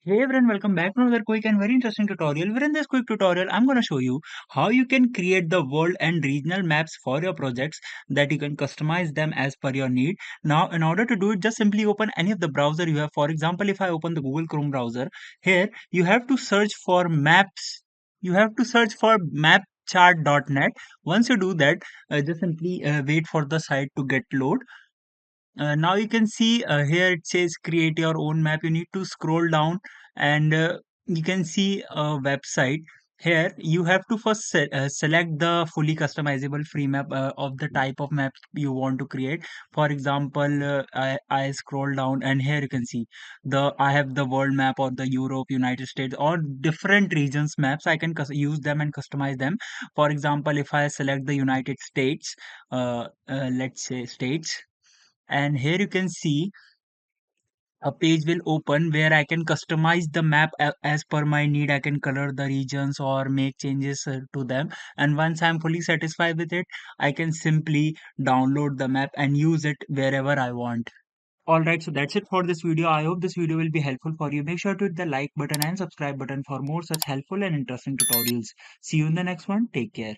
Hey everyone, welcome back to another quick and very interesting tutorial. Where in this quick tutorial, I'm going to show you how you can create the world and regional maps for your projects that you can customize them as per your need. Now, in order to do it, just simply open any of the browser you have. For example, if I open the Google Chrome browser, here you have to search for maps. You have to search for mapchart.net. Once you do that, just simply wait for the site to get load. Now you can see here it says create your own map. You need to scroll down and you can see a website. Here you have to first select the fully customizable free map of the type of map you want to create. For example, I scroll down and here you can see I have the world map or the Europe, United States or different regions maps. I can use them and customize them. For example, if I select the United States, let's say states, and here you can see a page will open where I can customize the map as per my need. I can color the regions or make changes to them. And once I'm fully satisfied with it, I can simply download the map and use it wherever I want. Alright, so that's it for this video. I hope this video will be helpful for you. Make sure to hit the like button and subscribe button for more such helpful and interesting tutorials. See you in the next one. Take care.